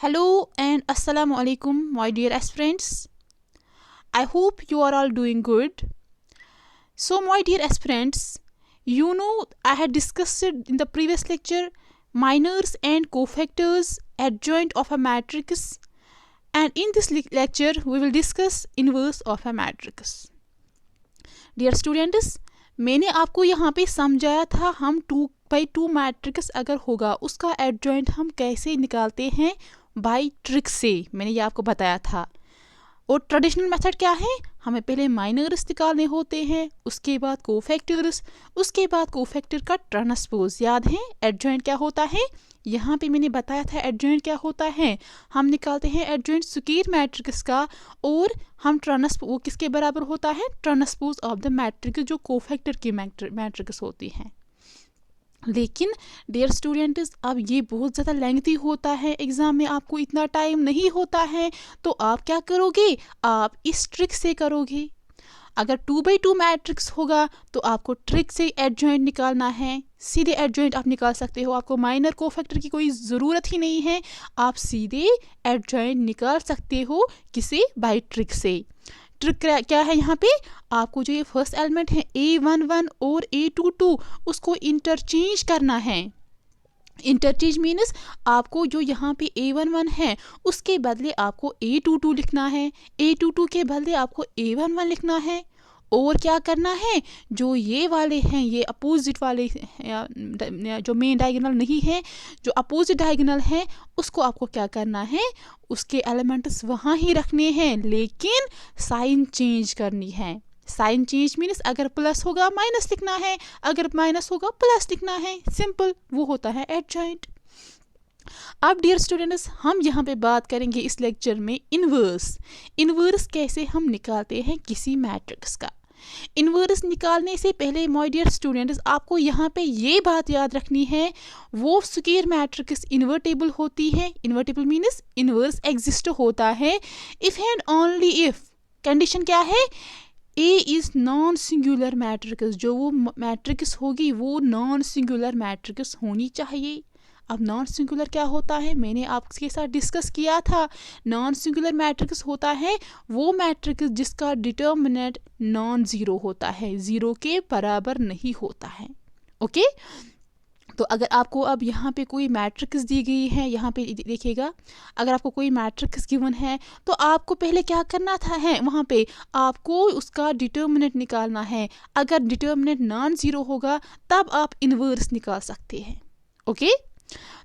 Hello and Assalamu alaikum, my dear aspirants. I hope you are all doing good. So, my dear aspirants, I had discussed it in the previous lecture minors and cofactors adjoint of a matrix, and in this lecture we will discuss inverse of a matrix. Dear students, मैंने आपको यहाँ पे समझाया था हम 2x2 matrix अगर होगा उसका एडजॉइंट हम कैसे निकालते हैं बाय ट्रिक से, मैंने ये आपको बताया था। और ट्रेडिशनल मेथड क्या है, हमें पहले माइनर्स निकालने होते हैं, उसके बाद कोफैक्टर्स, उसके बाद कोफैक्टर का ट्रांसपोज। याद है एडजॉइंट क्या होता है, यहाँ पे मैंने बताया था एडजॉइंट क्या होता है। हम निकालते हैं एडजॉइंट स्क्वायर मैट्रिक्स का, और हम वो किसके बराबर होता है, ट्रांसपोज ऑफ द मैट्रिक्स जो कोफैक्टर की मैट्रिक्स होती हैं। लेकिन डियर स्टूडेंट्स, अब ये बहुत ज़्यादा लेंथी होता है, एग्ज़ाम में आपको इतना टाइम नहीं होता है, तो आप क्या करोगे, आप इस ट्रिक से करोगे। अगर 2x2 मैट्रिक्स होगा तो आपको ट्रिक से एडजॉइंट निकालना है, सीधे एडजॉइंट आप निकाल सकते हो, आपको माइनर कोफैक्टर की कोई ज़रूरत ही नहीं है, आप सीधे एडजॉइंट निकाल सकते हो किसी बाय ट्रिक से। ट्रिक क्या है, यहाँ पे आपको जो ये फर्स्ट एलिमेंट है A11 और A22 उसको इंटरचेंज करना है। इंटरचेंज मीन्स आपको जो यहाँ पे A11 है उसके बदले आपको A22 लिखना है, A22 के बदले आपको A11 लिखना है। और क्या करना है, जो ये वाले हैं, ये अपोजिट वाले जो मेन डायगोनल नहीं है, जो अपोजिट डायगोनल है उसको आपको क्या करना है, उसके एलिमेंट्स वहाँ ही रखने हैं, लेकिन साइन चेंज करनी है। साइन चेंज मीन्स अगर प्लस होगा माइनस लिखना है, अगर माइनस होगा प्लस लिखना है, सिंपल, वो होता है एडजॉइंट। अब डियर स्टूडेंट्स, हम यहाँ पे बात करेंगे इस लेक्चर में इन्वर्स कैसे हम निकालते हैं किसी मैट्रिक्स का। इन्वर्स निकालने से पहले माय डियर स्टूडेंट्स, आपको यहाँ पे ये बात याद रखनी है, वो स्क्वायर मैट्रिक्स इन्वर्टेबल होती है। इन्वर्टेबल मीन्स इन्वर्स एग्जिस्ट होता है if and only if, condition क्या है, ए इज नॉन सिंगुलर मैट्रिक्स, जो वो मैट्रिक्स होगी वो नॉन सिंगुलर मैट्रिक्स होनी चाहिए। अब नॉन सिंगुलर क्या होता है, मैंने आपके साथ डिस्कस किया था, नॉन सिंगुलर मैट्रिक्स होता है वो मैट्रिक्स जिसका डिटर्मिनेंट नॉन ज़ीरो होता है, ज़ीरो के बराबर नहीं होता है। ओके, तो अगर आपको अब यहाँ पे कोई मैट्रिक्स दी गई है, यहाँ पे देखिएगा, अगर आपको कोई मैट्रिक्स गिवन है तो आपको पहले क्या करना था है, वहाँ पे आपको उसका डिटर्मिनेंट निकालना है। अगर डिटर्मिनेंट नॉन ज़ीरो होगा तब आप इन्वर्स निकाल सकते हैं। ओके,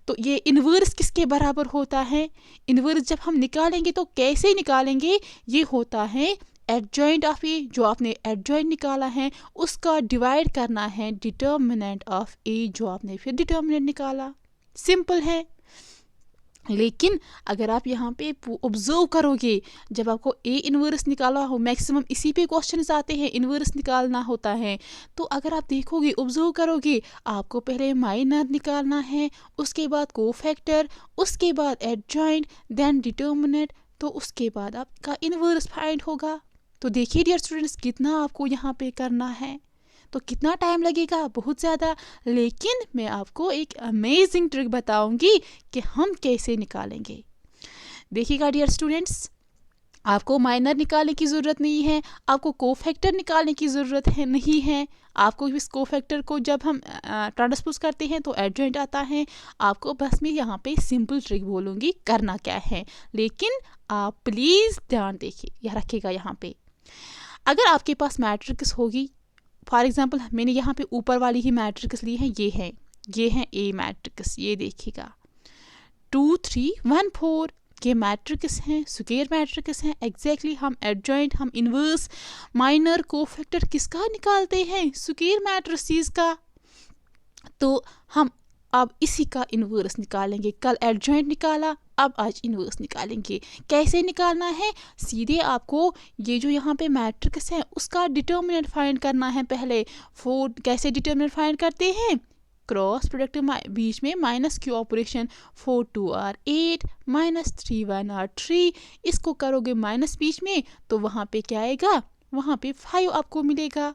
तो ये इन्वर्स किसके बराबर होता है, इन्वर्स जब हम निकालेंगे तो कैसे निकालेंगे, ये होता है एडजॉइंट ऑफ ए, जो आपने एडजॉइंट निकाला है उसका डिवाइड करना है डिटर्मिनेंट ऑफ ए, जो आपने फिर डिटर्मिनेंट निकाला, सिंपल है। लेकिन अगर आप यहाँ पे ऑब्जर्व करोगे, जब आपको ए इन्वर्स निकाला हो, मैक्सिमम इसी पे क्वेश्चंस आते हैं, इन्वर्स निकालना होता है, तो अगर आप देखोगे ऑब्जर्व करोगे, आपको पहले माइनर निकालना है, उसके बाद कोफैक्टर, उसके बाद एडजॉइंट, देन डिटर्मिनेंट, तो उसके बाद आपका इन्वर्स फाइंड होगा। तो देखिए डियर स्टूडेंट्स, कितना आपको यहाँ पे करना है, तो कितना टाइम लगेगा, बहुत ज़्यादा। लेकिन मैं आपको एक अमेजिंग ट्रिक बताऊंगी कि हम कैसे निकालेंगे। देखिएगा डियर स्टूडेंट्स, आपको माइनर निकालने की ज़रूरत नहीं है, आपको कोफैक्टर निकालने की ज़रूरत है नहीं है। आपको इस कोफैक्टर को जब हम ट्रांसपोज करते हैं तो एडजॉइंट आता है। आपको बस मैं यहाँ पे सिंपल ट्रिक बोलूँगी करना क्या है, लेकिन आप प्लीज़ ध्यान देखिए, यह रखिएगा यहाँ पे। अगर आपके पास मैट्रिक्स होगी, फॉर एग्जाम्पल मैंने यहाँ पे ऊपर वाली ही मैट्रिक्स ली है, ये है ए मैट्रिक्स, ये देखिएगा 2 3 1 4 के मैट्रिक्स हैं, स्क्वायर मैट्रिक्स हैं। एग्जैक्टली हम एडजॉइंट, हम इन्वर्स, माइनर, कोफैक्टर किसका निकालते हैं, स्क्वायर मैट्रिसेस का। तो हम अब इसी का इन्वर्स निकालेंगे, कल एडजॉइंट निकाला, अब आज इन्वर्स निकालेंगे। कैसे निकालना है, सीधे आपको ये जो यहाँ पे मैट्रिक्स है उसका डिटर्मिनेंट फाइंड करना है पहले। कैसे डिटर्मिनेंट फाइंड करते हैं, क्रॉस प्रोडक्ट बीच में minus Q operation, 4 2 R 8 minus 3 1 R 3, इसको करोगे माइनस बीच में तो वहाँ पे क्या आएगा, वहाँ पे 5 आपको मिलेगा।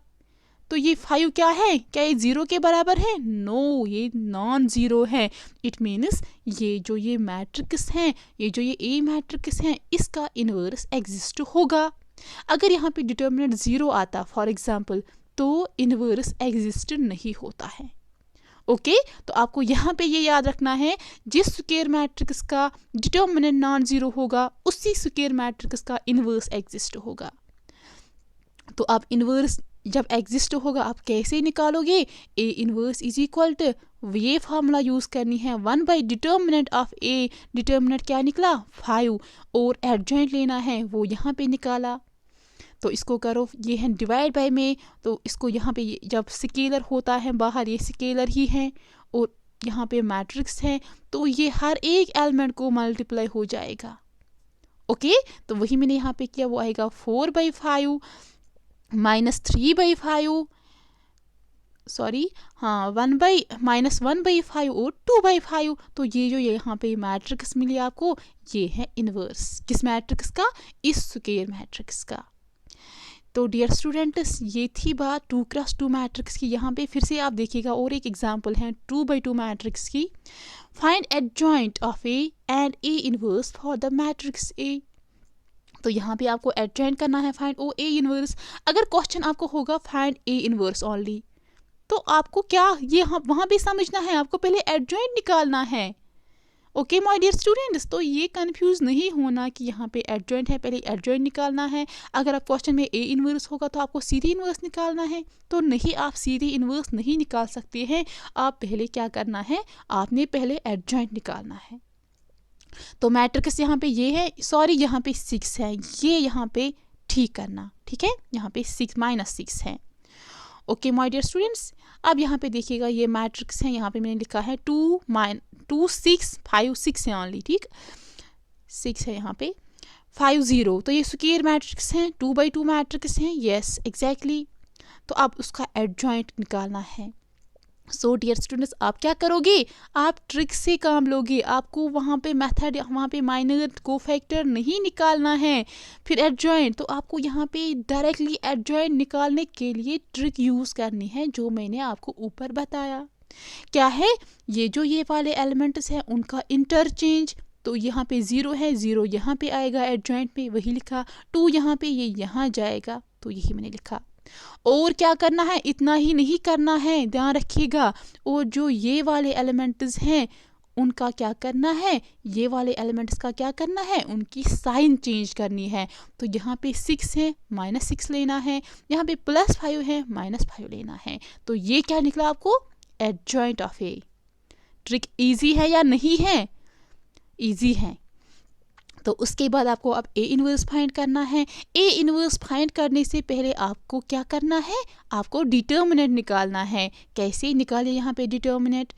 तो ये 5 क्या है, क्या ये 0 के बराबर है? नो, ये नॉन ज़ीरो है। इट मीन्स ये जो ये मैट्रिक्स हैं, ये जो ये ए मैट्रिक्स हैं, इसका इन्वर्स एग्जिस्ट होगा। अगर यहाँ पे डिटर्मिनेंट 0 आता फॉर एग्जांपल, तो इन्वर्स एग्जिस्ट नहीं होता है। ओके तो आपको यहाँ पे ये याद रखना है, जिस स्क्वायर मैट्रिक्स का डिटर्मिनेंट नॉन ज़ीरो होगा, उसी स्क्वायर मैट्रिक्स का इन्वर्स एग्जिस्ट होगा। तो आप इन्वर्स जब एग्जिस्ट होगा आप कैसे निकालोगे? A inverse is equal to, ये फार्मूला यूज़ करनी है, 1 by determinant of A. Determinant क्या निकला? 5, और एडजॉइंट लेना है, वो यहाँ पे निकाला। तो इसको करो, ये है डिवाइड बाय में, तो इसको यहाँ पे जब स्केलर होता है बाहर, ये स्केलर ही है और यहाँ पे मैट्रिक्स है, तो ये हर एक एलिमेंट को मल्टीप्लाई हो जाएगा। ओके तो वही मैंने यहाँ पे किया, वो आएगा 4/5 माइनस 3/5, सॉरी हाँ 1/5 और 2/5। तो ये जो यहाँ पे मैट्रिक्स मिली आपको, ये है इन्वर्स किस मैट्रिक्स का? इस स्क्वायर मैट्रिक्स का। तो डियर स्टूडेंट्स, ये थी बात 2x2 मैट्रिक्स की। यहाँ पे फिर से आप देखिएगा और एक एग्जांपल है 2/2 मैट्रिक्स की। Find adjoint of A and A inverse for the matrix A. तो यहाँ पे आपको एडजॉइंट करना है, फाइंड ओ ए इनवर्स। अगर क्वेश्चन आपको होगा फाइंड ए इनवर्स ओनली, तो आपको क्या ये वहाँ भी समझना है, आपको पहले एडजॉइंट निकालना है। ओके माय डियर स्टूडेंट्स, तो ये कंफ्यूज नहीं होना कि यहाँ पे एडजॉइंट है, पहले एडजॉइंट निकालना है। अगर आप क्वेश्चन में ए इनवर्स होगा तो आपको सीधे इनवर्स निकालना है, तो नहीं, आप सीधे इनवर्स नहीं निकाल सकते हैं। आप पहले क्या करना है, आपने पहले एडजॉइंट निकालना है। तो मैट्रिक्स यहाँ पे ये है, सॉरी यहाँ पे 6 है, ये यहाँ पे ठीक करना, ठीक है, यहाँ पे 6 -6 है। ओके माय डियर स्टूडेंट्स, अब यहाँ पे देखिएगा ये मैट्रिक्स है, यहाँ पे मैंने लिखा है 2 6 5 6 है ओनली, ठीक 6 है यहाँ पे 5 0। तो ये स्क्वायर मैट्रिक्स हैं, 2/2 मैट्रिक्स हैं, यस एग्जैक्टली। तो अब उसका एडजॉइंट निकालना है। सो डियर स्टूडेंट्स, आप क्या करोगे, आप ट्रिक से काम लोगे। आपको वहाँ पे मेथड, वहाँ पे माइनर कोफैक्टर नहीं निकालना है, फिर एडजॉइंट। तो आपको यहाँ पे डायरेक्टली एडजॉइंट निकालने के लिए ट्रिक यूज़ करनी है, जो मैंने आपको ऊपर बताया। क्या है, ये जो ये वाले एलिमेंट्स हैं उनका इंटरचेंज। तो यहाँ पे 0 है, 0 यहाँ पे आएगा एडजॉइंट पे, वही लिखा। 2 यहाँ पे, ये यहाँ जाएगा, तो यही मैंने लिखा। और क्या करना है, इतना ही नहीं करना है, ध्यान रखिएगा। और जो ये वाले एलिमेंट्स हैं उनका क्या करना है, ये वाले एलिमेंट्स का क्या करना है, उनकी साइन चेंज करनी है। तो यहाँ पे 6 है, -6 लेना है, यहाँ पे +5 है, -5 लेना है। तो ये क्या निकला आपको, adjoint of A. Trick easy है या नहीं है? इजी है। तो उसके बाद आपको अब ए इनवर्स फाइंड करना है। ए इनवर्स फाइंड करने से पहले आपको क्या करना है, आपको डिटर्मिनेंट निकालना है। कैसे निकाले, यहाँ पे डिटर्मिनेंट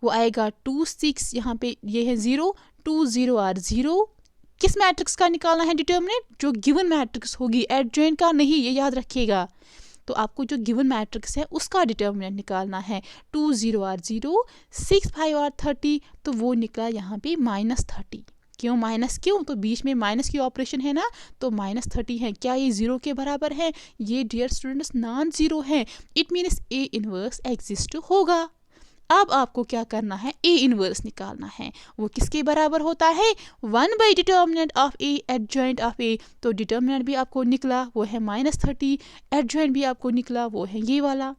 वो आएगा 2 6, यहाँ पे ये है 0, 2 0 और 0। किस मैट्रिक्स का निकालना है डिटर्मिनेंट? जो गिवन मैट्रिक्स होगी, एडजॉइंट का नहीं, ये याद रखिएगा। तो आपको जो गिवन मैट्रिक्स है उसका डिटर्मिनेंट निकालना है। 2 0 और 0, 6 5 और 30, तो वो निकला यहाँ पे -30। क्यों माइनस, क्यों? तो बीच में माइनस की ऑपरेशन है ना, तो -30 है। क्या ये 0 के बराबर है? ये डियर स्टूडेंट्स नॉन ज़ीरो है। It means A inverse exist होगा। अब आपको क्या करना है, ए इनवर्स निकालना है। वो किसके बराबर होता है, 1 by determinant of A adjoint of A. तो डिटर्मिनेंट भी आपको निकला, वो है -30, एडजॉइंट भी आपको निकला, वो है ये वाला।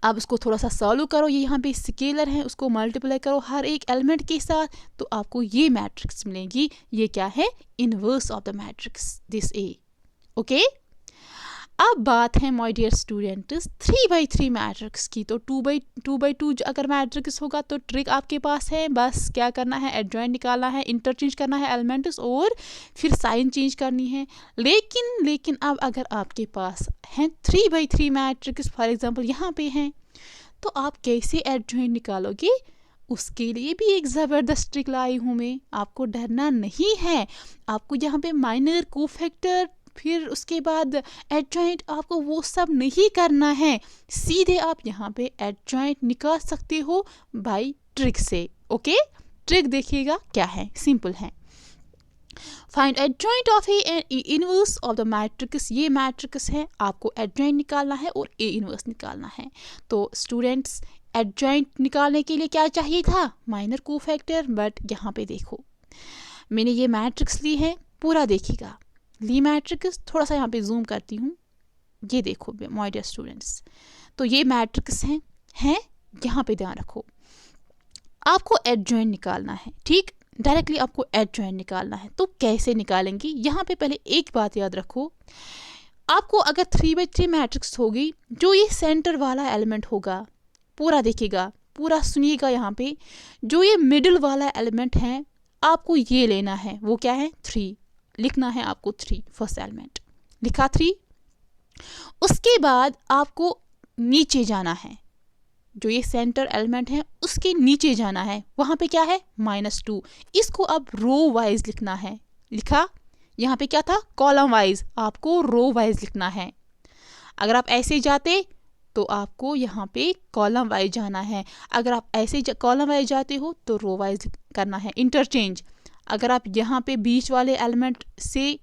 अब उसको थोड़ा सा सॉल्व करो, ये यहाँ पे स्केलर है, उसको मल्टीप्लाई करो हर एक एलिमेंट के साथ, तो आपको ये मैट्रिक्स मिलेगी। ये क्या है, inverse of the matrix this A. Okay, अब बात है माय डियर स्टूडेंट्स 3/3 मैट्रिक्स की। तो 2/2 अगर मैट्रिक्स होगा तो ट्रिक आपके पास है, बस क्या करना है, एडजॉइंट निकालना है, इंटरचेंज करना है एलिमेंट्स और फिर साइन चेंज करनी है। लेकिन अब अगर आपके पास है 3/3 मैट्रिक्स, फॉर एग्जांपल यहाँ पे हैं, तो आप कैसे एडजॉइंट निकालोगे? उसके लिए भी एक ज़बरदस्त ट्रिक लाई हूँ मैं, आपको डरना नहीं है। आपको यहाँ पे माइनर कोफैक्टर, फिर उसके बाद एडजॉइंट, आपको वो सब नहीं करना है। सीधे आप यहाँ पे एडजॉइंट निकाल सकते हो बाय ट्रिक से। ओके, ट्रिक देखिएगा क्या है, सिंपल है। Find adjoint of A and A inverse of the matrix. ये मैट्रिक्स है, आपको एडजॉइंट निकालना है और ए इनवर्स निकालना है। तो स्टूडेंट्स, एडजॉइंट निकालने के लिए क्या चाहिए था? Minor cofactor. बट यहाँ पे देखो, मैंने ये मैट्रिक्स ली है, पूरा देखिएगा। ली मैट्रिक्स, थोड़ा सा यहाँ पे जूम करती हूँ, ये देखो माय डियर स्टूडेंट्स। तो ये मैट्रिक्स हैं यहाँ पे ध्यान रखो, आपको एडजॉइंट निकालना है। ठीक, डायरेक्टली आपको एडजॉइंट निकालना है। तो कैसे निकालेंगे? यहाँ पे पहले एक बात याद रखो, आपको अगर 3/3 मैट्रिक्स होगी, जो ये सेंटर वाला एलिमेंट होगा, पूरा देखिएगा, पूरा सुनिएगा। यहाँ पे जो ये मिडिल वाला एलिमेंट है, आपको ये लेना है। वो क्या है? 3 लिखना है आपको। 3 फर्स्ट एलिमेंट लिखा 3। उसके बाद आपको नीचे जाना है, जो ये सेंटर एलिमेंट है उसके नीचे जाना है। वहाँ पे क्या है? -2। इसको अब रो वाइज लिखना है। लिखा, यहाँ पे क्या था? Column wise. आपको रो वाइज लिखना है। अगर आप ऐसे जाते तो आपको यहाँ पे कॉलम वाइज जाना है। अगर आप ऐसे कॉलम वाइज जाते हो तो रो वाइज करना है, इंटरचेंज। अगर आप यहाँ पे बीच वाले एलिमेंट से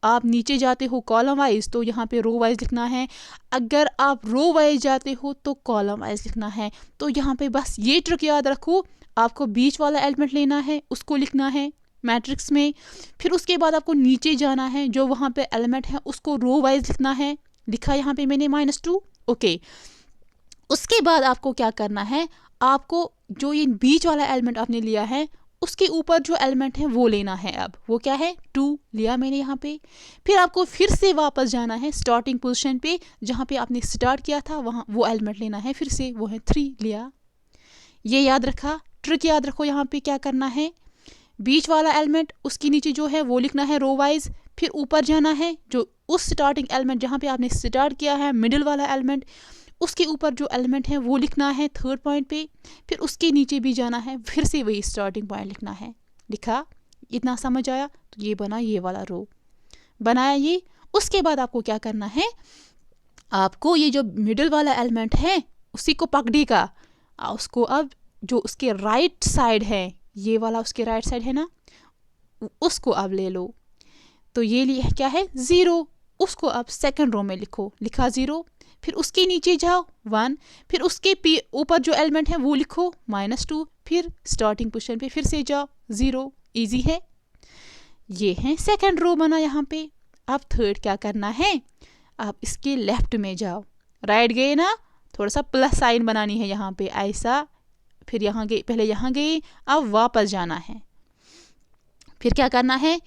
आप नीचे जाते हो कॉलम वाइज, तो यहाँ पे रो वाइज लिखना है। अगर आप रो वाइज जाते हो तो कॉलम वाइज लिखना है। तो यहाँ पे बस ये ट्रिक याद रखो, आपको बीच वाला एलिमेंट लेना है, उसको लिखना है मैट्रिक्स में। फिर उसके बाद आपको नीचे जाना है, जो वहाँ पे एलिमेंट है उसको रो वाइज लिखना है। लिखा यहाँ पे मैंने -2। ओके, उसके बाद आपको क्या करना है? आपको जो ये बीच वाला एलिमेंट आपने लिया है, उसके ऊपर जो एलिमेंट है वो लेना है। अब वो क्या है? 2 लिया मैंने यहाँ पे। फिर आपको फिर से वापस जाना है स्टार्टिंग पोजीशन पे, जहाँ पे आपने स्टार्ट किया था, वहाँ वो एलिमेंट लेना है फिर से, वो है 3 लिया। ये याद रखा, ट्रिक याद रखो। यहाँ पे क्या करना है? बीच वाला एलिमेंट उसके नीचे जो है वो लिखना है रो वाइज। फिर ऊपर जाना है, जो उस स्टार्टिंग एलिमेंट जहाँ पे आपने स्टार्ट किया है, मिडिल वाला एलिमेंट, उसके ऊपर जो एलिमेंट है वो लिखना है 3rd पॉइंट पे। फिर उसके नीचे भी जाना है, फिर से वही स्टार्टिंग पॉइंट लिखना है। लिखा? इतना समझ आया? तो ये बना, ये वाला रो बनाया ये। उसके बाद आपको क्या करना है? आपको ये जो मिडिल वाला एलिमेंट है उसी को पकड़ेगा, उसको अब जो उसके राइट साइड है, ये वाला उसके राइट साइड है ना, उसको अब ले लो। तो ये लिए क्या है? 0। उसको अब सेकंड रो में लिखो। लिखा 0। फिर उसके नीचे जाओ 1। फिर उसके ऊपर जो एलिमेंट है वो लिखो -2। फिर स्टार्टिंग पोजीशन पे फिर से जाओ 0। इजी है। ये है सेकंड रो बना यहाँ पे। अब थर्ड क्या करना है? आप इसके लेफ्ट में जाओ। राइट गए ना, थोड़ा सा प्लस साइन बनानी है यहाँ पे, ऐसा। फिर यहाँ गए, पहले यहाँ गए, अब वापस जाना है। फिर क्या करना है?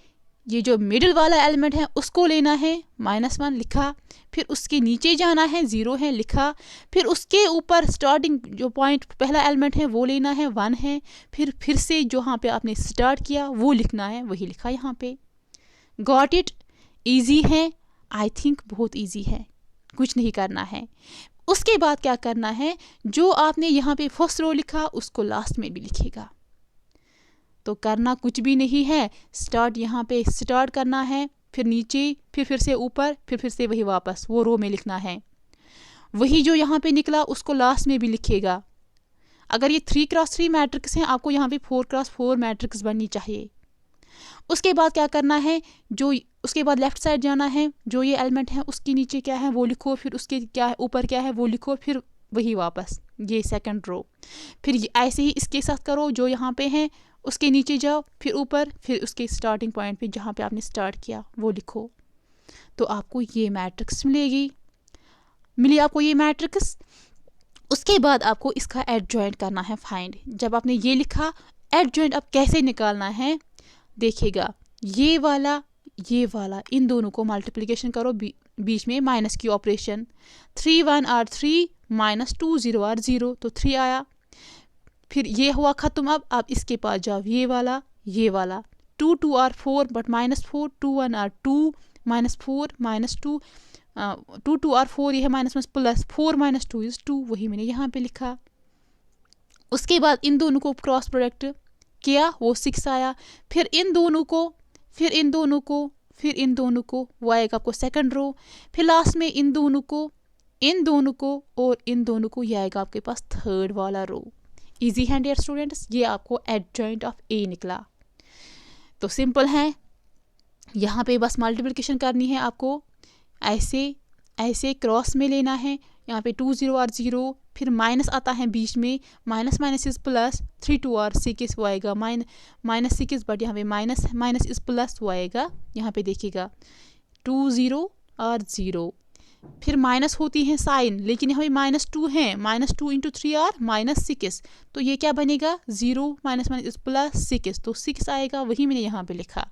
ये जो मिडिल वाला एलिमेंट है उसको लेना है, -1 लिखा। फिर उसके नीचे जाना है, 0 है लिखा। फिर उसके ऊपर स्टार्टिंग जो पॉइंट पहला एलिमेंट है वो लेना है, 1 है। फिर से जो यहाँ पे आपने स्टार्ट किया वो लिखना है, वही लिखा यहाँ पे। Got it? इजी है, आई थिंक बहुत इजी है, कुछ नहीं करना है। उसके बाद क्या करना है? जो आपने यहाँ पे फर्स्ट रो लिखा उसको लास्ट में भी लिखेगा। तो करना कुछ भी नहीं है, स्टार्ट यहाँ पे स्टार्ट करना है, फिर नीचे, फिर से ऊपर, फिर से वही वापस वो रो में लिखना है। वही जो यहाँ पे निकला उसको लास्ट में भी लिखेगा। अगर ये 3x3 मैट्रिक्स हैं, आपको यहाँ पे 4x4 मैट्रिक्स बननी चाहिए। उसके बाद क्या करना है? जो उसके बाद लेफ्ट साइड जाना है, जो ये एलिमेंट है उसके नीचे क्या है वो लिखो, फिर उसके क्या है ऊपर क्या है वो लिखो, फिर वही वापस ये सेकंड रो। फिर ऐसे ही इसके साथ करो, जो यहाँ पे है उसके नीचे जाओ, फिर ऊपर, फिर उसके स्टार्टिंग पॉइंट पे जहाँ पे आपने स्टार्ट किया वो लिखो। तो आपको ये मैट्रिक्स मिली आपको ये मैट्रिक्स। उसके बाद आपको इसका एडजॉइंट करना है फाइंड। जब आपने ये लिखा, एडजॉइंट अब कैसे निकालना है देखिएगा। ये वाला इन दोनों को मल्टीप्लिकेशन करो, बीच में माइनस की ऑपरेशन। 3 1 आर 3 -2 0 आर 0, तो 3 आया। फिर ये हुआ ख़त्म। अब इसके पास जाओ, ये वाला 2 2 आर 4 बट -4, 2 1 आर 2 -4 -2 2 2 आर 4, ये है -1 प्लस 4 -2 इज 2, वही मैंने यहाँ पे लिखा। उसके बाद इन दोनों को क्रॉस प्रोडक्ट किया, वो 6 आया। फिर इन दोनों को वो आएगा आपको सेकंड रो। फिर लास्ट में इन दोनों को और इन दोनों को, ये आएगा आपके पास थर्ड वाला रो। इजी है डियर स्टूडेंट्स, ये आपको एडजॉइंट ऑफ ए निकला। तो सिंपल है, यहाँ पे बस मल्टीप्लिकेशन करनी है आपको, ऐसे ऐसे क्रॉस में लेना है। यहाँ पे 2 0 और 0, फिर माइनस आता है बीच में, माइनस माइनस इज प्लस, 3 2 और 6 वो आएगा माइनस 6, बट यहाँ पे माइनस माइनस इज प्लस वो आएगा। यहाँ पे देखिएगा 2 0 और 0, फिर माइनस होती है साइन, लेकिन यहाँ पे -2 है, -2 इंटू 3 और -6, तो ये क्या बनेगा 0 माइनस माइनस इज प्लस 6, तो 6 आएगा, वही मैंने यहाँ पे लिखा।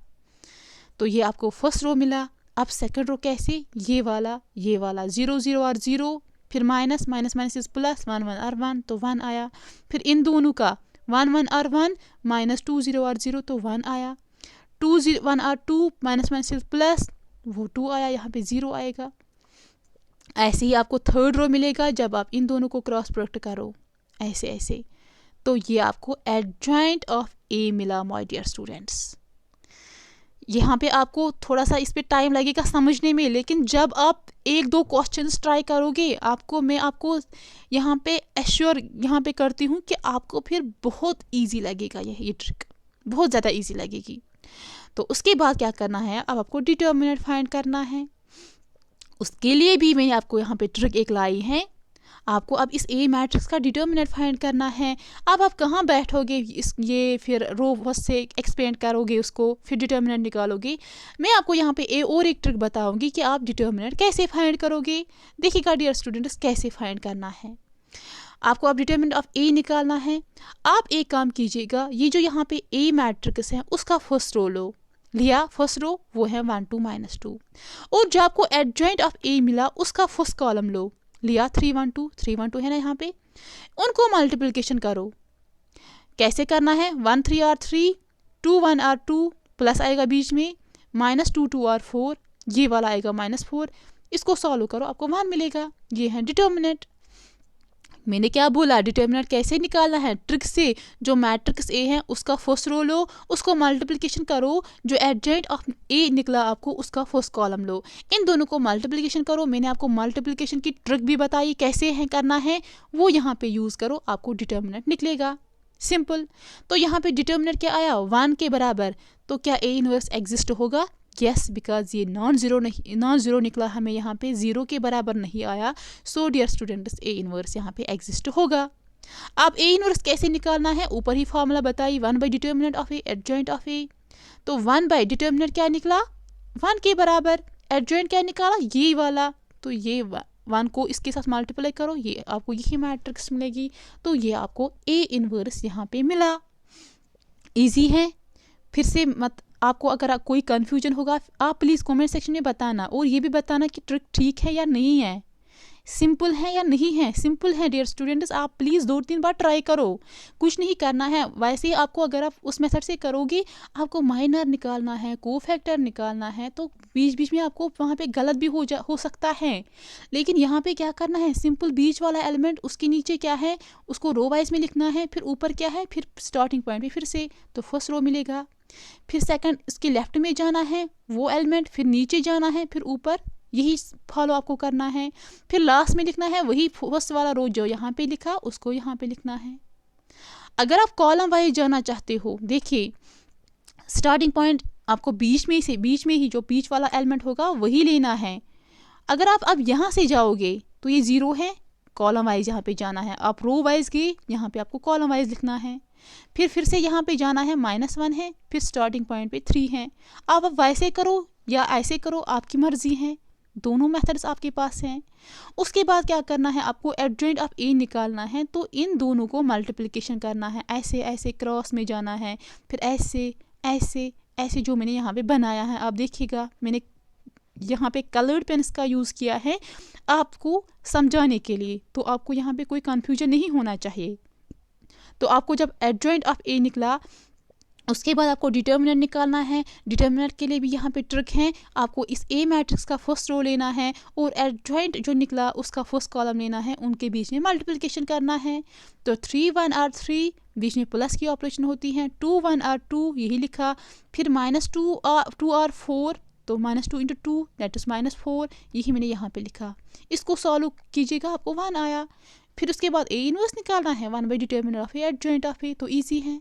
तो ये आपको फर्स्ट रो मिला। अब सेकंड रो कैसे, ये वाला 0 0 और 0, फिर minus minus minus is plus, 1 1 और 1, तो 1 आया। फिर इन दोनों का 1 1 और 1, -2 0 और 0, तो 1 आया। 2 0 1 और 2, माइनस माइनस इज प्लस, वो 2 आया, यहाँ पे 0 आएगा। ऐसे ही आपको थर्ड रो मिलेगा जब आप इन दोनों को क्रॉस प्रोडक्ट करो, ऐसे ऐसे। तो ये आपको एडजॉइंट ऑफ ए मिला माय डियर स्टूडेंट्स। यहाँ पे आपको थोड़ा सा इस पे टाइम लगेगा समझने में, लेकिन जब आप 1-2 क्वेश्चंस ट्राई करोगे, मैं आपको यहाँ पे एश्योर यहाँ पे करती हूँ कि आपको फिर बहुत इजी लगेगा, ये ट्रिक बहुत ज़्यादा इजी लगेगी। तो उसके बाद क्या करना है, अब आपको डिटर्मिनेंट फाइंड करना है। उसके लिए भी मैंने आपको यहाँ पे ट्रिक एक लाई है। आपको अब इस ए मैट्रिक्स का डिटर्मिनेंट फाइंड करना है। अब आप कहाँ बैठोगे, ये फिर रो फर्स्ट से एक्सपेंड करोगे उसको, फिर डिटर्मिनेंट निकालोगे। मैं आपको यहाँ पे और एक ट्रिक बताऊंगी कि आप डिटर्मिनेंट कैसे फाइंड करोगे। देखिएगा डियर स्टूडेंट्स, कैसे फाइंड करना है। आपको अब डिटर्मिनेंट ऑफ ए निकालना है। आप एक काम कीजिएगा, ये जो यहाँ पे ए मैट्रिक्स है उसका फर्स्ट रो लो, लिया फर्स्ट रो, वो है 1 2 -2, और जो आपको एडजॉइंट ऑफ ए मिला उसका फर्स्ट कॉलम लो, लिया 3 1 2 है ना, यहाँ पे उनको मल्टीप्लिकेशन करो। कैसे करना है, 1 3 और 3, 2 1 और 2, प्लस आएगा बीच में, -2 2 और 4, ये वाला आएगा -4, इसको सॉल्व करो, आपको 1 मिलेगा। ये है डिटर्मिनेंट। मैंने क्या बोला, डिटर्मिनेंट कैसे निकालना है, ट्रिक से। जो मैट्रिक्स ए है उसका फर्स्ट रो लो, उसको मल्टीप्लिकेशन करो, जो एडजॉइंट ऑफ ए निकला आपको उसका फर्स्ट कॉलम लो, इन दोनों को मल्टीप्लिकेशन करो। मैंने आपको मल्टीप्लिकेशन की ट्रिक भी बताई कैसे है करना है, वो यहाँ पे यूज़ करो, आपको डिटर्मिनेंट निकलेगा, सिंपल। तो यहाँ पे डिटर्मिनेंट क्या आया, 1 के बराबर, तो क्या ए इनवर्स एग्जिस्ट होगा, यस, बिकॉज ये नॉन ज़ीरो निकला, हमें यहाँ पे 0 के बराबर नहीं आया। So dear students, A inverse यहाँ पे एग्जिस्ट होगा। अब ए इनवर्स कैसे निकालना है, ऊपर ही फॉर्मूला बताई, 1 by determinant of A adjoint of A. तो 1 बाई डिटर्मिनेंट क्या निकला, 1 के बराबर, एडजॉइंट क्या निकाला, ये वाला, तो ये 1 को इसके साथ मल्टीप्लाई करो, ये आपको यही मैट्रिक्स मिलेगी। तो ये आपको ए इनवर्स यहाँ पे मिला। ईजी है, फिर से मत आपको अगर कोई कन्फ्यूजन होगा आप प्लीज़ कमेंट सेक्शन में बताना, और ये भी बताना कि ट्रिक ठीक है या नहीं है, सिंपल है या नहीं है। सिंपल है डियर स्टूडेंट्स, आप प्लीज़ 2-3 बार ट्राई करो, कुछ नहीं करना है। वैसे ही आपको अगर आप उस मेथड से करोगे, आपको माइनर निकालना है, कोफैक्टर निकालना है, तो बीच बीच में आपको वहाँ पे गलत भी हो सकता है। लेकिन यहाँ पे क्या करना है, सिंपल बीच वाला एलिमेंट, उसके नीचे क्या है उसको रो वाइज में लिखना है, फिर ऊपर क्या है, फिर स्टार्टिंग पॉइंट पे फिर से, तो फर्स्ट रो मिलेगा, फिर सेकंड इसके लेफ्ट में जाना है वो एलिमेंट, फिर नीचे जाना है, फिर ऊपर, यही फॉलो आपको करना है। फिर लास्ट में लिखना है वही फर्स्ट वाला रो जो यहाँ पे लिखा उसको यहाँ पे लिखना है। अगर आप कॉलम वाइज जाना चाहते हो, देखिए स्टार्टिंग पॉइंट आपको बीच में ही जो बीच वाला एलिमेंट होगा वही लेना है। अगर आप अब यहाँ से जाओगे तो ये 0 है, कॉलम वाइज यहाँ पे जाना है। आप रो वाइज गए, यहाँ पे आपको कॉलम वाइज लिखना है। फिर से यहाँ पे जाना है, -1 है, फिर स्टार्टिंग पॉइंट पे 3 है। अब आप वैसे करो या ऐसे करो, आपकी मर्जी है, दोनों मेथड्स आपके पास हैं। उसके बाद क्या करना है, आपको एडजॉइंट ऑफ ए निकालना है, तो इन दोनों को मल्टीप्लिकेशन करना है, ऐसे ऐसे क्रॉस में जाना है, फिर ऐसे ऐसे ऐसे जो मैंने यहाँ पे बनाया है। आप देखिएगा मैंने यहाँ पे कलर्ड पेन्स का यूज़ किया है आपको समझाने के लिए, तो आपको यहाँ पे कोई कन्फ्यूजन नहीं होना चाहिए। तो आपको जब एडजॉइंट ऑफ ए निकला, उसके बाद आपको डिटर्मिनेंट निकालना है। डिटर्मिनेंट के लिए भी यहाँ पे ट्रिक है, आपको इस ए मैट्रिक्स का फर्स्ट रो लेना है और एडजॉइंट जो निकला उसका फर्स्ट कॉलम लेना है, उनके बीच में मल्टीप्लिकेशन करना है। तो 3 1 और 3 बीच में प्लस की ऑपरेशन होती है, 2 1 और 2 यही लिखा, फिर -2 और 4, तो -2 × 2 दैट इज -4, यही मैंने यहाँ पे लिखा। इसको सॉल्व कीजिएगा, आपको 1 आया। फिर उसके बाद ए इनवर्स निकालना है, 1 by determinant of A adjoint of A, तो ईजी है।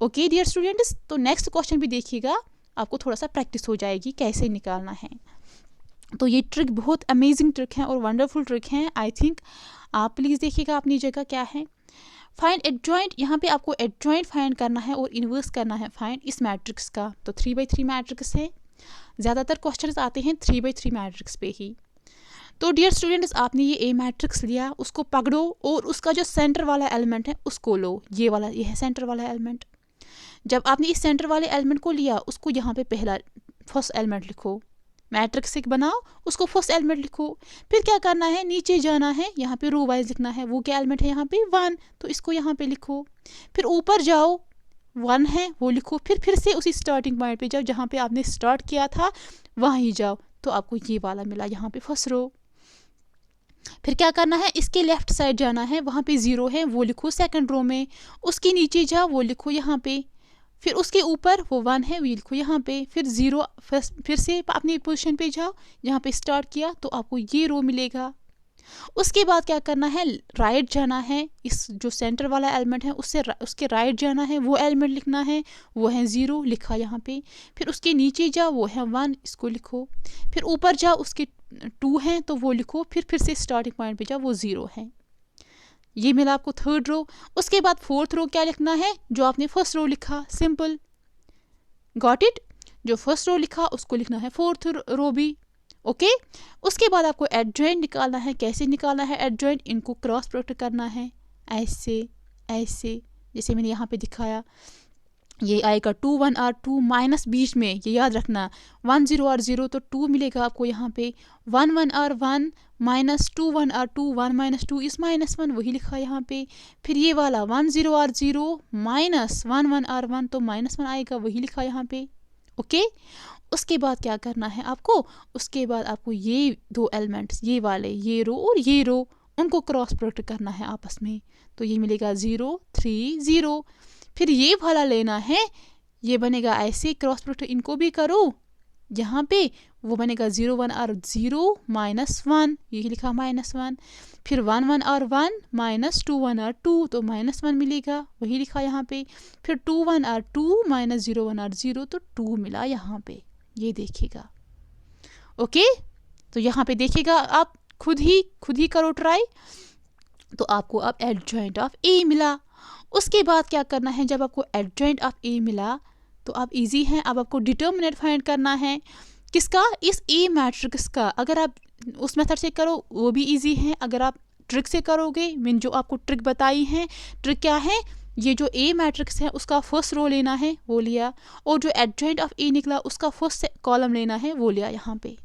ओके डियर स्टूडेंट्स, तो नेक्स्ट क्वेश्चन भी देखिएगा, आपको थोड़ा सा प्रैक्टिस हो जाएगी कैसे निकालना है। तो ये ट्रिक बहुत अमेजिंग ट्रिक है और वंडरफुल ट्रिक है। आई थिंक आप प्लीज़ देखिएगा अपनी जगह क्या है। फाइंड एडजॉइंट, यहाँ पे आपको एडजॉइंट फाइंड करना है और इन्वर्स करना है फाइंड इस मैट्रिक्स का। तो 3/3 मैट्रिक्स है, ज़्यादातर क्वेश्चंस आते हैं 3/3 मैट्रिक्स पे ही। तो डियर स्टूडेंट्स, आपने ये ए मैट्रिक्स लिया, उसको पकड़ो और उसका जो सेंटर वाला एलिमेंट है उसको लो। ये वाला, ये है सेंटर वाला एलिमेंट। जब आपने इस सेंटर वाले एलिमेंट को लिया, उसको यहाँ पे पहला फर्स्ट एलिमेंट लिखो, मैट्रिक्स एक बनाओ, उसको फर्स्ट एलिमेंट लिखो। फिर क्या करना है, नीचे जाना है, यहाँ पे रो वाइज लिखना है। वो क्या एलिमेंट है यहाँ पे 1, तो इसको यहाँ पे लिखो। फिर ऊपर जाओ, 1 है वो लिखो। फिर से उसी स्टार्टिंग पॉइंट पे जाओ जहाँ पे आपने स्टार्ट किया था, वहाँ ही जाओ। तो आपको ये वाला मिला यहाँ पे फर्स्ट रो। फिर क्या करना है, इसके लेफ्ट साइड जाना है, वहाँ पे 0 है वो लिखो सेकंड रो में। उसके नीचे जाओ, वो लिखो यहाँ पे। फिर उसके ऊपर वो 1 है वो लिखो यहाँ पे। फिर 0, फिर से अपनी पोजीशन पे जाओ जहाँ पे स्टार्ट किया, तो आपको ये रो मिलेगा। उसके बाद क्या करना है, राइट जाना है, इस जो सेंटर वाला एलिमेंट है उसके राइट जाना है, वो एलिमेंट लिखना है, वो है 0 लिखा यहाँ पे। फिर उसके नीचे जाओ, वो है 1, इसको लिखो। फिर ऊपर जाओ, उसके 2 हैं तो वो लिखो। फिर से स्टार्टिंग पॉइंट पे जाओ, वो 0 है। ये मिला आपको थर्ड रो। उसके बाद फोर्थ रो क्या लिखना है, जो आपने फर्स्ट रो लिखा, सिंपल, गॉट इट। जो फर्स्ट रो लिखा उसको लिखना है फोर्थ रो भी, ओके। उसके बाद आपको एडजॉइंट निकालना है। कैसे निकालना है एडजॉइंट, इनको क्रॉस प्रोडक्ट करना है, ऐसे ऐसे, जैसे मैंने यहाँ पे दिखाया। ये आएगा 2 1 और 2 माइनस बीच में, ये याद रखना, 1 0 और 0, तो 2 मिलेगा आपको यहाँ पे। 1 1 और 1 माइनस 2 1 और 2, 1 माइनस 2 इस -1, वही लिखा यहाँ पे। फिर ये वाला 1 0 और 0 माइनस 1 1 और 1, तो -1 आएगा, वही लिखा यहाँ पे, ओके। उसके बाद क्या करना है आपको, उसके बाद आपको ये दो एलिमेंट्स, ये वाले, ये रो और ये रो, उनको क्रॉस प्रोडक्ट करना है आपस में। तो ये मिलेगा 0 3 0। फिर ये वाला लेना है, ये बनेगा ऐसे, क्रॉस प्रोडक्ट इनको भी करो यहाँ पे, वो बनेगा 0 1 और 0 -1, यही लिखा -1। फिर 1 1 और 1 माइनस 2 1 और 2, तो -1 मिलेगा, वही लिखा यहाँ पे। फिर 2 1 और 2 माइनस 0 1 और 0, तो 2 मिला यहाँ पे, ये देखिएगा, ओके। तो यहाँ पे देखिएगा, आप खुद ही करो ट्राई। तो आपको अब एडजॉइंट ऑफ ए मिला। उसके बाद क्या करना है, जब आपको एडजॉइंट ऑफ ए मिला तो आप इजी है, अब आपको डिटर्मिनेंट फाइंड करना है। किसका, इस ए मैट्रिक्स का। अगर आप उस मेथड से करो वो भी इजी है, अगर आप ट्रिक से करोगे, मैंने जो आपको ट्रिक बताई है, ट्रिक क्या है, ये जो ए मैट्रिक्स है उसका फर्स्ट रो लेना है, वो लिया, और जो एडजॉइंट ऑफ ए निकला उसका फर्स्ट कॉलम लेना है, वो लिया यहाँ पे,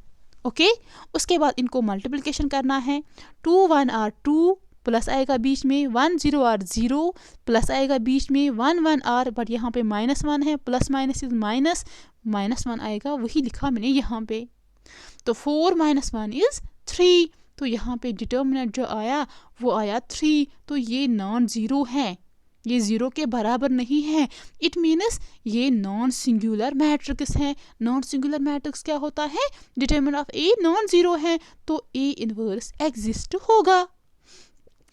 ओके। उसके बाद इनको मल्टीप्लिकेशन करना है, 2 1 और 2 प्लस आएगा बीच में, 1 0 और 0 प्लस आएगा बीच में, 1 1 और, बट यहाँ पे -1 है, प्लस माइनस इज माइनस, -1 आएगा, वही लिखा मैंने यहाँ पे। तो 4 - 1 इज 3, तो यहाँ पे डिटर्मिनेंट जो आया वो आया 3, तो ये नॉन ज़ीरो है, ये 0 के बराबर नहीं है। इट मीन्स ये नॉन सिंगुलर मैट्रिक्स है। नॉन सिंगुलर मैट्रिक्स क्या होता है, determinant of a non zero है, तो ए इनवर्स एग्जिस्ट होगा।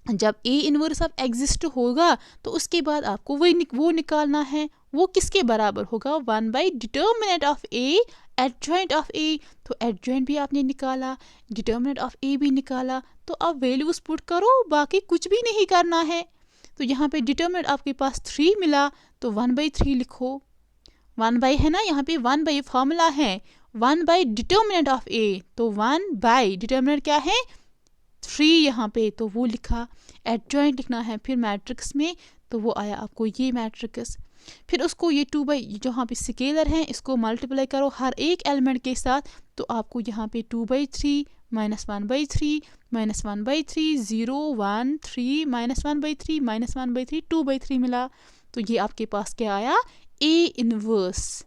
जब ए इनवर्स ऑफ एग्जिस्ट होगा तो उसके बाद आपको वो निकालना है, वो किसके बराबर होगा, 1 by determinant of A adjoint of A. तो एडजॉइंट भी आपने निकाला, डिटर्मिनेंट ऑफ ए भी निकाला, तो अब वैल्यूज पुट करो, बाकी कुछ भी नहीं करना है। तो यहाँ पे डिटर्मिनेंट आपके पास 3 मिला, तो 1/3 लिखो, 1 बाई है ना, यहाँ पे 1 बाई फॉर्मूला है, 1 बाई डिटर्मिनेंट ऑफ ए, तो 1 बाई डिटर्मिनेंट क्या है 3 यहाँ पे, तो वो लिखा। एडजॉइंट लिखना है फिर मैट्रिक्स में, तो वो आया आपको ये मैट्रिक्स। फिर उसको ये 2 बाई जो यहाँ पे स्केलर है इसको मल्टीप्लाई करो हर एक एलिमेंट के साथ, तो आपको यहाँ पे 2/3 -1/3 -1/3 0 1 3 -1/3 -1/3 2/3 मिला। तो ये आपके पास क्या आया, A inverse.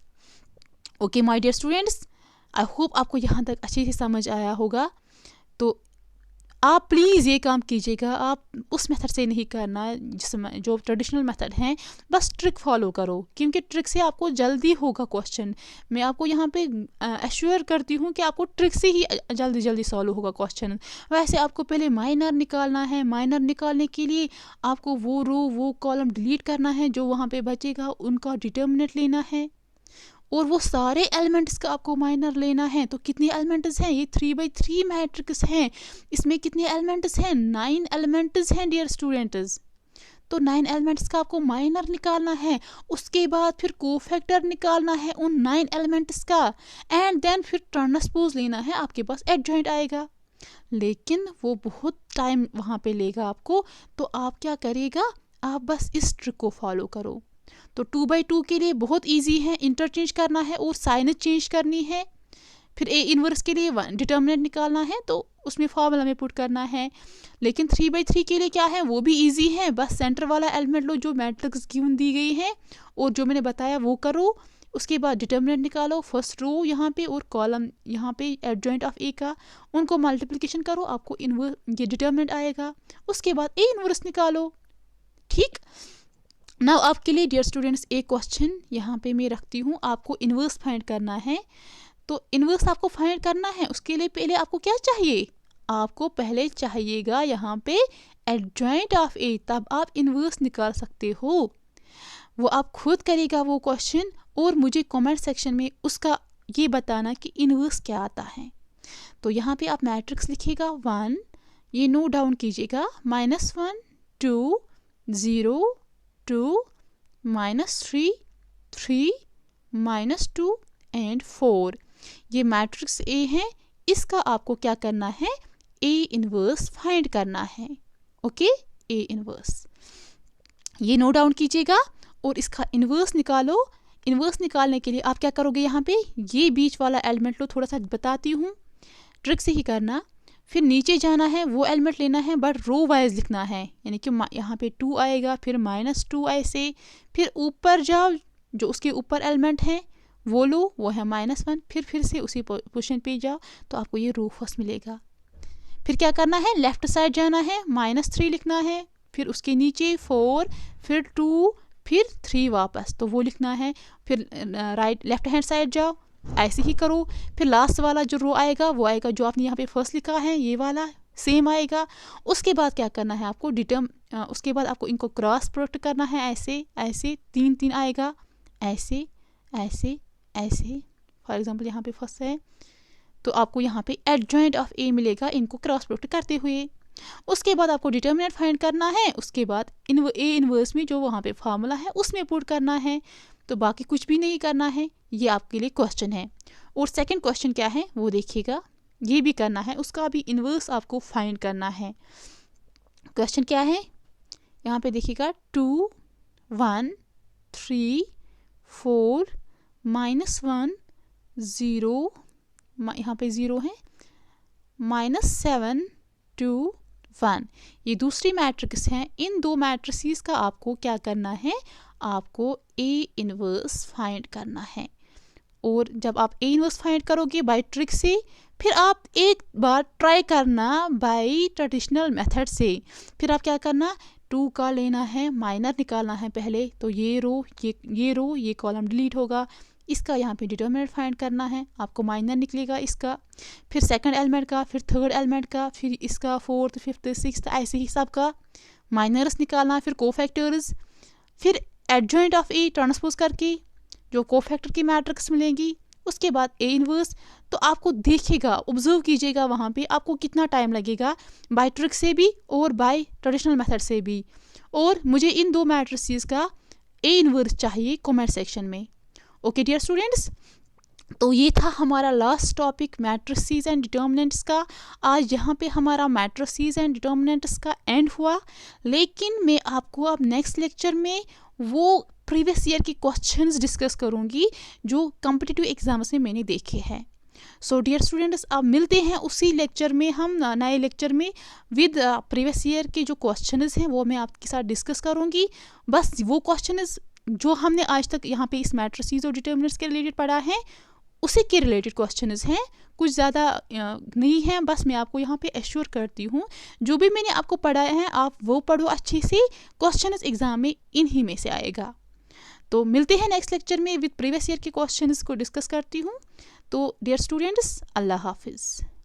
Okay my dear students, I hope आपको यहाँ तक अच्छे से समझ आया होगा। तो आप प्लीज़ ये काम कीजिएगा, आप उस मेथड से नहीं करना जिसमें जो ट्रेडिशनल मेथड हैं, बस ट्रिक फॉलो करो, क्योंकि ट्रिक से आपको जल्दी होगा क्वेश्चन। मैं आपको यहाँ पे एश्योर करती हूँ कि आपको ट्रिक से ही जल्दी सॉल्व होगा क्वेश्चन। वैसे आपको पहले माइनर निकालना है, माइनर निकालने के लिए आपको वो रो वो कॉलम डिलीट करना है, जो वहाँ पे बचेगा उनका डिटर्मिनेंट लेना है, और वो सारे एलिमेंट्स का आपको माइनर लेना है। तो कितने एलिमेंट्स हैं, ये 3/3 मैट्रिक्स हैं, इसमें कितने एलिमेंट्स हैं, 9 एलिमेंट्स हैं डियर स्टूडेंट्स। तो 9 एलिमेंट्स का आपको माइनर निकालना है, उसके बाद फिर कोफैक्टर निकालना है उन 9 एलिमेंट्स का, एंड देन फिर ट्रांसपोज लेना है, आपके पास एडजॉइंट आएगा। लेकिन वो बहुत टाइम वहाँ पे लेगा आपको, तो आप क्या करेगा, आप बस इस ट्रिक को फॉलो करो। तो 2/2 के लिए बहुत इजी है, इंटरचेंज करना है और साइन चेंज करनी है। फिर ए इनवर्स के लिए डिटर्मिनेंट निकालना है, तो उसमें फार्मूला में पुट करना है। लेकिन 3/3 के लिए क्या है, वो भी इजी है, बस सेंटर वाला एलिमेंट लो जो मैट्रिक्स गिवन दी गई है और जो मैंने बताया वो करो। उसके बाद डिटर्मिनेंट निकालो, फर्स्ट रो यहाँ पे और कॉलम यहाँ पे एडजॉइंट ऑफ ए का, उनको मल्टीप्लिकेशन करो, आपको इनवर्स ये डिटर्मिनेंट आएगा। उसके बाद ए इनवर्स निकालो। ठीक, नाउ आपके लिए डियर स्टूडेंट्स एक क्वेश्चन यहाँ पे मैं रखती हूँ, आपको इनवर्स फाइंड करना है। तो इनवर्स आपको फाइंड करना है, उसके लिए पहले आपको क्या चाहिए, आपको पहले चाहिएगा यहाँ पे एडजॉइंट ऑफ ए, तब आप इनवर्स निकाल सकते हो। वो आप खुद करेगा वो क्वेश्चन, और मुझे कमेंट सेक्शन में उसका ये बताना कि इनवर्स क्या आता है। तो यहाँ पे आप मैट्रिक्स लिखिएगा 1, ये नोट डाउन कीजिएगा, -1 2 0 2 -3 3 -2 एंड 4, ये मैट्रिक्स ए है। इसका आपको क्या करना है, ए इनवर्स फाइंड करना है। ओके, ए इनवर्स ये नोट डाउन कीजिएगा और इसका इनवर्स निकालो। इनवर्स निकालने के लिए आप क्या करोगे, यहाँ पे ये बीच वाला एलिमेंट लो, थोड़ा सा बताती हूँ, ट्रिक से ही करना। फिर नीचे जाना है, वो एलिमेंट लेना है बट रो वाइज लिखना है, यानी कि यहाँ पे 2 आएगा, फिर -2 ऐसे, फिर ऊपर जाओ, जो उसके ऊपर एलिमेंट है वो लो, वो है -1, फिर से उसी पोजीशन पे जाओ, तो आपको ये रो फर्स्ट मिलेगा। फिर क्या करना है, लेफ्ट साइड जाना है, -3 लिखना है, फिर उसके नीचे 4, फिर 2, फिर 3 वापस, तो वो लिखना है। फिर राइट लेफ्ट हैंड साइड जाओ, ऐसे ही करो। फिर लास्ट वाला जो रो आएगा वो आएगा जो आपने यहाँ पे फर्स्ट लिखा है, ये वाला सेम आएगा। उसके बाद क्या करना है आपको, उसके बाद आपको इनको क्रॉस प्रोडक्ट करना है, ऐसे ऐसे 3 आएगा, ऐसे ऐसे ऐसे। फॉर एग्जांपल यहाँ पे फर्स्ट है, तो आपको यहाँ पे एडजॉइंट ऑफ ए मिलेगा इनको क्रॉस प्रोडक्ट करते हुए। उसके बाद आपको डिटर्मिनेंट फाइंड करना है, उसके बाद ए इनवर्स में जो वहाँ पे फार्मूला है उसमें पुट करना है। तो बाकी कुछ भी नहीं करना है, ये आपके लिए क्वेश्चन है। और सेकंड क्वेश्चन क्या है वो देखिएगा, ये भी करना है, उसका भी इनवर्स आपको फाइंड करना है। क्वेश्चन क्या है, यहाँ पे देखिएगा 2 1 3 4 -1 0, यहाँ पे 0 है, -7 2 1, ये दूसरी मैट्रिक्स हैं। इन दो मैट्रिसेस का आपको क्या करना है, आपको ए इनवर्स फाइंड करना है। और जब आप ए इनवर्स फाइंड करोगे बाय ट्रिक से, फिर आप एक बार ट्राई करना बाय ट्रेडिशनल मेथड से। फिर आप क्या करना, 2 का लेना है, माइनर निकालना है पहले, तो ये रो ये कॉलम डिलीट होगा। इसका यहाँ पे डिटर्मिनेंट फाइंड करना है, आपको माइनर निकलेगा इसका, फिर सेकंड एलिमेंट का, फिर थर्ड एलिमेंट का, फिर इसका फोर्थ फिफ्थ सिक्स्थ, ऐसे ही सब का माइनर्स निकालना, फिर कोफैक्टर्स, फिर एडजॉइंट ऑफ ए ट्रांसपोज करके जो कोफैक्टर की मैट्रिक्स मिलेंगी, उसके बाद ए इनवर्स। तो आपको देखिएगा, ऑब्जर्व कीजिएगा वहाँ पे आपको कितना टाइम लगेगा बाय ट्रिक से भी और बाय ट्रेडिशनल मेथड से भी। और मुझे इन दो मैट्रिसेस का ए इनवर्स चाहिए कमेंट सेक्शन में। ओके डियर स्टूडेंट्स, तो ये था हमारा last topic matrices and determinants का। आज यहाँ पे हमारा मैट्रिसेस एंड डिटर्मिनेंट्स का एंड हुआ, लेकिन मैं आपको अब नेक्स्ट लेक्चर में वो प्रीवियस ईयर के क्वेश्चंस डिस्कस करूँगी जो कॉम्पिटिटिव एग्जाम्स में मैंने देखे हैं। सो डियर स्टूडेंट्स, अब मिलते हैं उसी लेक्चर में, हम नए लेक्चर में विद प्रीवियस ईयर के जो क्वेश्चंस हैं वो मैं आपके साथ डिस्कस करूँगी। बस वो क्वेश्चंस जो हमने आज तक यहाँ पे इस मैट्रिसेस और डिटर्मिनेंट्स के रिलेटेड पढ़ा है उसी के रिलेटेड क्वेश्चंस हैं, कुछ ज़्यादा नहीं है। बस मैं आपको यहाँ पे एश्योर करती हूँ जो भी मैंने आपको पढ़ाया है आप वो पढ़ो अच्छे से, क्वेश्चंस एग्जाम में इन्हीं में से आएगा। तो मिलते हैं नेक्स्ट लेक्चर में विद प्रीवियस ईयर के क्वेश्चंस को डिस्कस करती हूँ। तो डियर स्टूडेंट्स, अल्लाह हाफिज़।